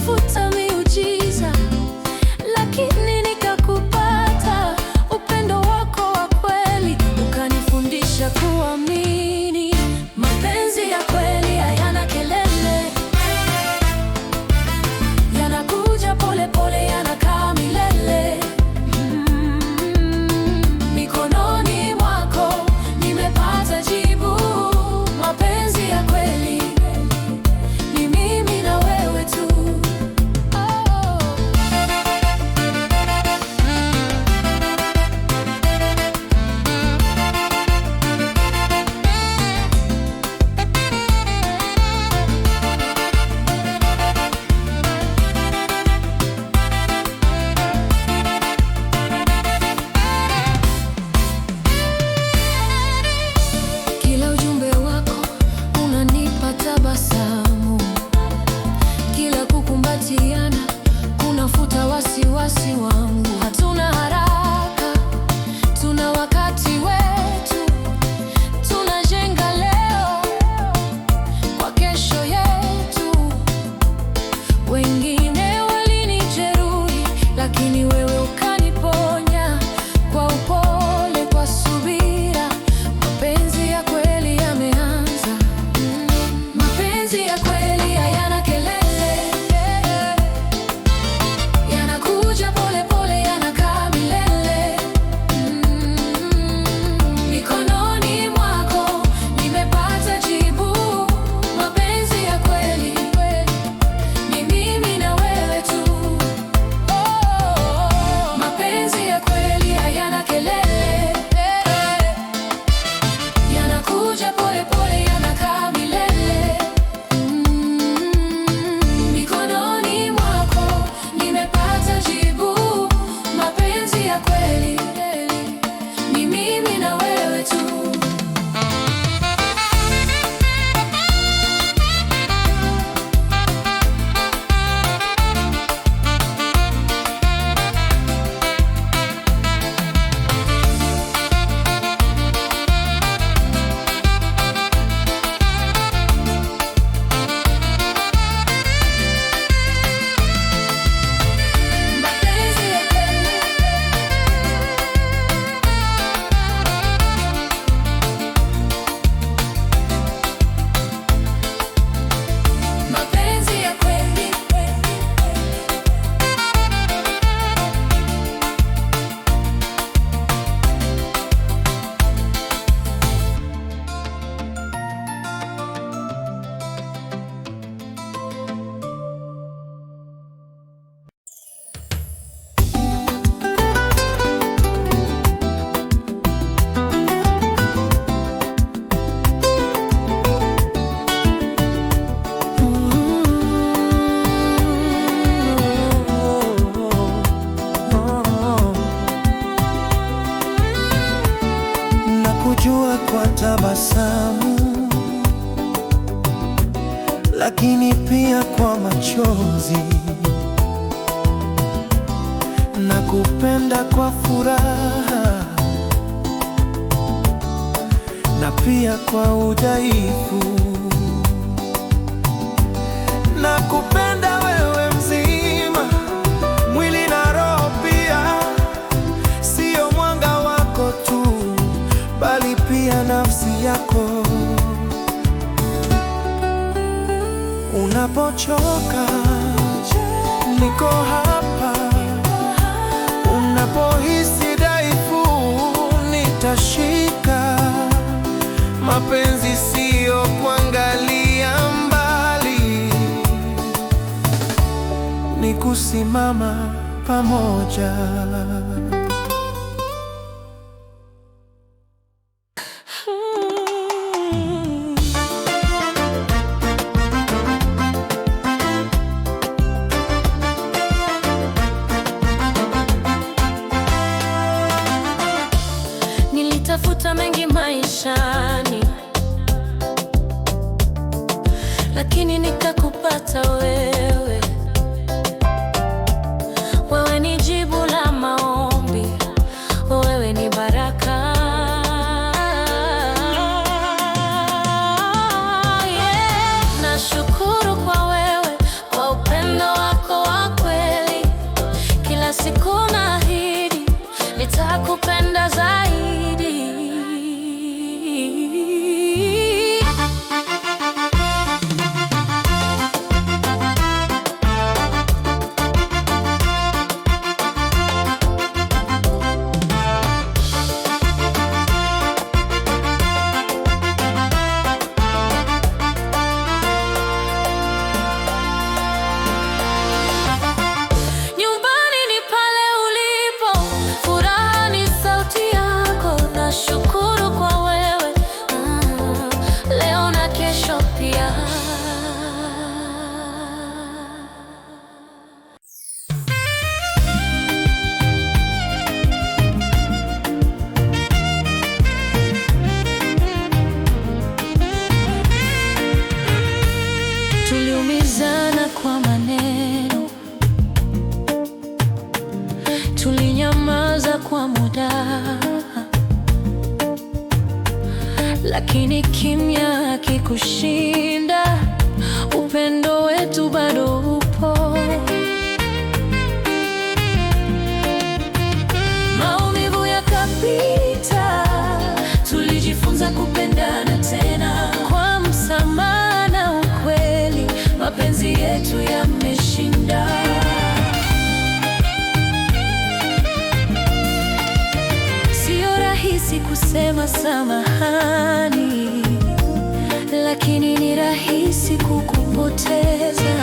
nilitafuta miujiza, lakini nikakupata. Upendo wako wa kweli ukanifundisha kuamini. Mapenzi ya kweli hayana kelele, yanakuja pole pole, yanakaa milele. Mikononi mwako nimepata jibu. Mapenzi ya kweli ni mimi na wewe tu. Kila ujumbe wako unanipa tabasamu, kila kukumbatiana kunafuta wasiwasi wangu. Hatuna haraka, tuna wakati wetu, tunajenga leo kwa kesho yetu. Wengine walinijeruhi, lakini wewe ukaniponya kwa upole, kwa subira. Mapenzi ya kweli yameanza. Mapenzi ya kweli hayana kelele, yanakuja pole pole, yanakaa milele. Mikononi mwako nimepata jibu. Mapenzi ya kweli ni mimi na wewe tu. Mapenzi ya kweli hayana kelele, yanakuja pole pole, yanakaa milele. Mikononi mwako nimepata jibu. Mapenzi ya kweli ni mimi na wewe tu. Mapenzi ya kweli, mapenzi ya kweli. Nakujua kwa tabasamu, lakini pia kwa machozi. Nakupenda kwa furaha na pia kwa udhaifu. Nakupenda wewe mzima, mwili na roho pia. Sio mwanga wako tu, bali pia nafsi yako. Unapochoka niko hapa, unapohisi dhaifu nitashika. Mapenzi siyo kuangalia mbali, ni kusimama pamoja. Nilitafuta mengi maishani, lakini nikakupata wewe. Wewe ni jibu la maombi. lakini kimya hakikushinda, upendo wetu bado upo. Maumivu yakapita, tulijifunza kupendana tena kwa msamaha na ukweli, mapenzi yetu yameshinda. Sio rahisi kusema samahani, lakini ni rahisi kukupoteza.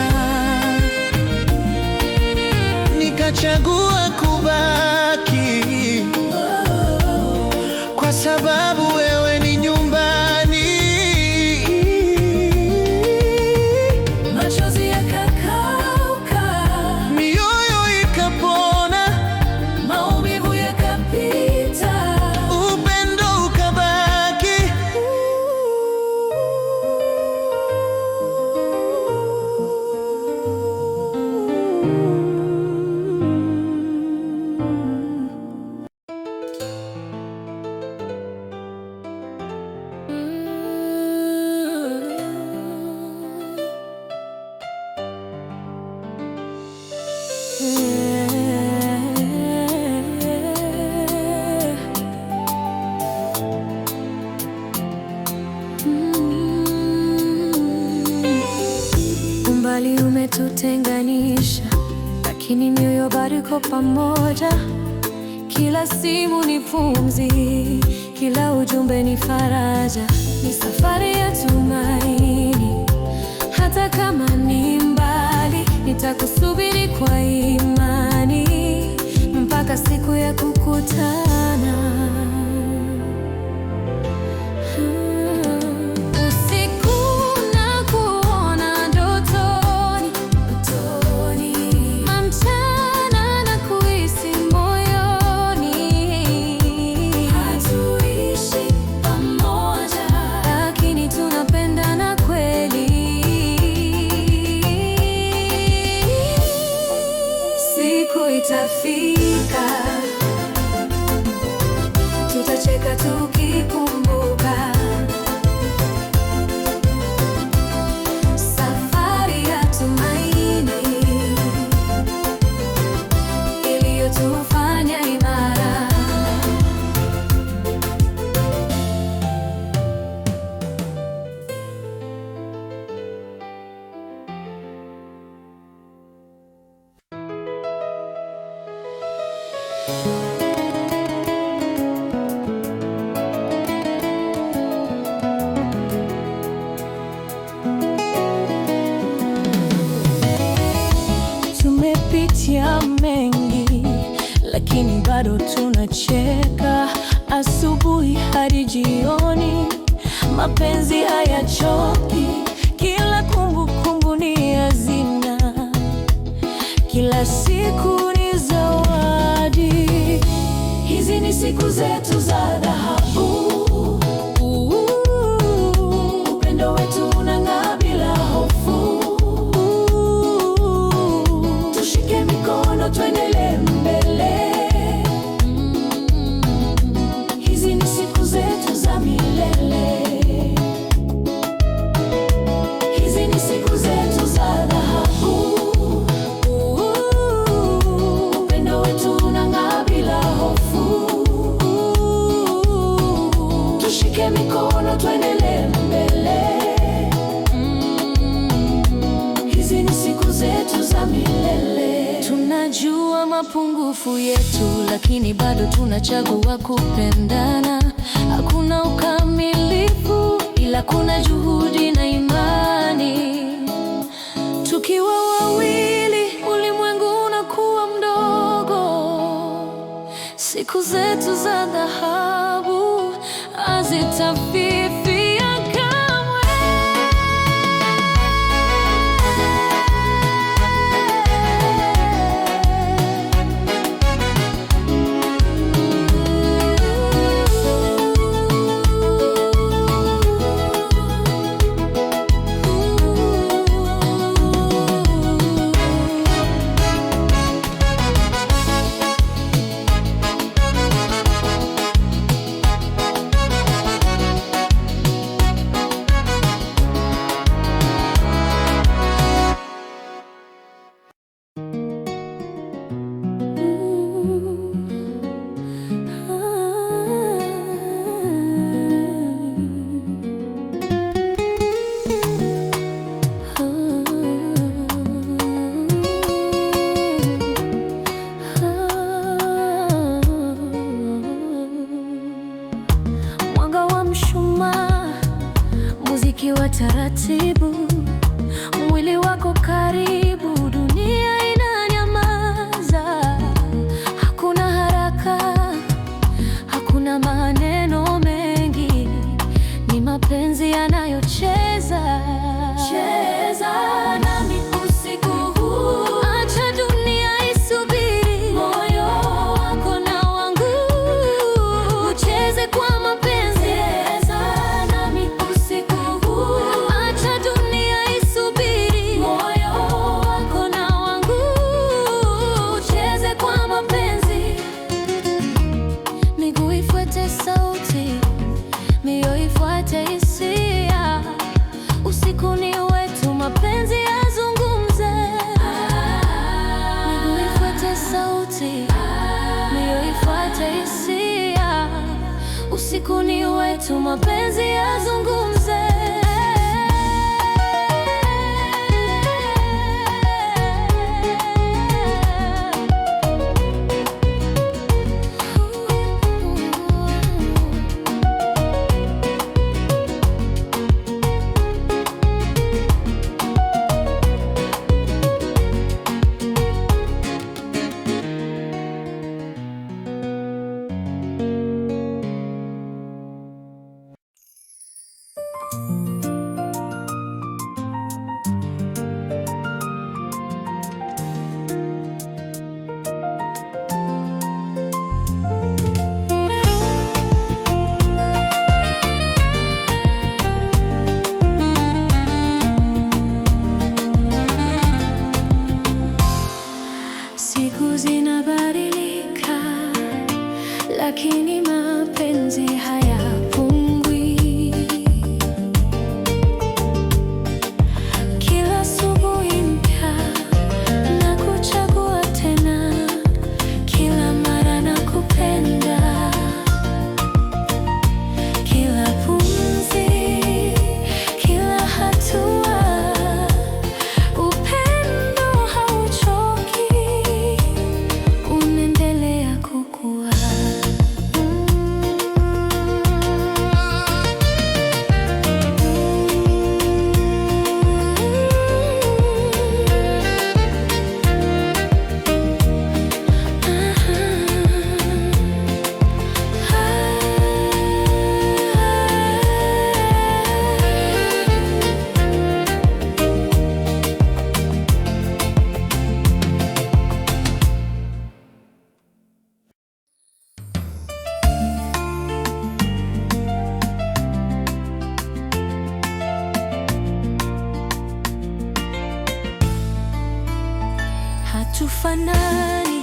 Nikachagua kubaki kwa sababu wewe ni nyumbani. Machozi yakakauka, Mioyo ikapona, maumivu yakapita, upendo ukabaki. Umbali umetutenganisha, lakini mioyo bado iko pamoja. Kila simu ni pumzi, kila ujumbe ni faraja. Ni safari ya tumaini, hata kama ni mbali. Nitakusubiri kwa imani mpaka siku ya kukutana. Usiku nakuona ndotoni, na mchana nakuhisi moyoni. Hatuishi pamoja, lakini tunapendana kweli. Siku itafika, tutacheka tukikumbuka safari ya tumaini iliyotufanya imara. Tumepitia mengi, lakini bado tunacheka. Asubuhi hadi jioni, mapenzi hayachoki. Kila kumbukumbu ni hazina, kila siku ni zawadi. Hizi ni siku zetu za dhahabu. Upendo wetu unang'aa bila hofu. Tushike mikono tuendelee mbele. Hizi ni siku zetu za milele. Hizi ni siku zetu za dhahabu. Upendo wetu unang'aa bila hofu. Tushike mikono tuendelee mbele. Hizi ni siku zetu za milele. Tunajua mapungufu yetu, lakini bado tunachagua kupendana. Hakuna ukamilifu, ila kuna juhudi na imani. Tukiwa wawili, ulimwengu unakuwa mdogo. Siku zetu za dhahabu hazitafifia kamwe. maamuzi, mioyo ifuate hisia. Usiku ni wetu, mapenzi yazungumze. Siku zinabadilika, lakini mapenzi hayapungui. Kila asubuhi mpya na kuchagua tena, kila mara na kupenda, kila pumzi, kila hatua. Upendo hauchoki, unaendelea kukua. Hatufanani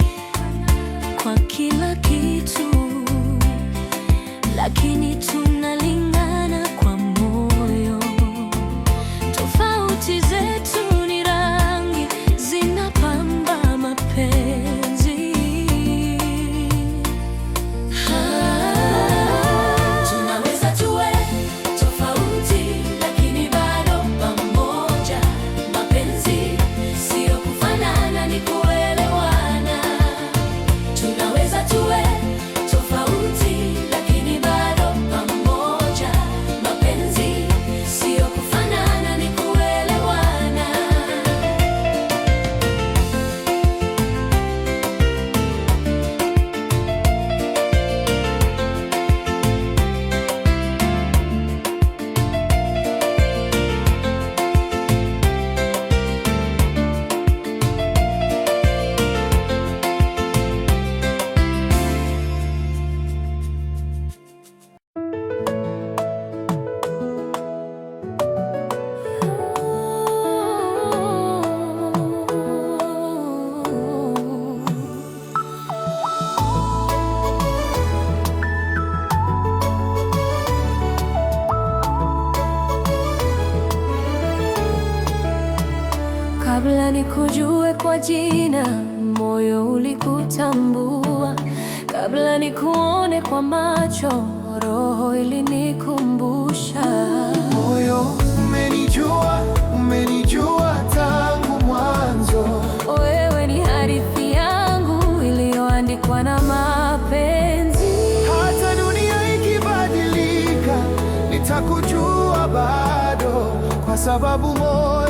kwa kila kitu, lakini tunalingana kwa moyo. Tofauti zetu ni rangi, zinapamba mapenzi. Tunaweza tuwe tofauti, lakini bado pamoja. Mapenzi sio kufanana, ni kuelewana. Tunaweza tuwe tofauti, lakini bado pamoja. Mapenzi sio kufanana, ni kuelewana. Kabla nikujue kwa jina, moyo ulikutambua. Kabla nikuone kwa macho, roho ilinikumbusha. Moyo umenijua tangu mwanzo. Wewe ni hadithi yangu iliyoandikwa na mapenzi. Hata dunia ikibadilika, nitakujua bado, kwa sababu moyo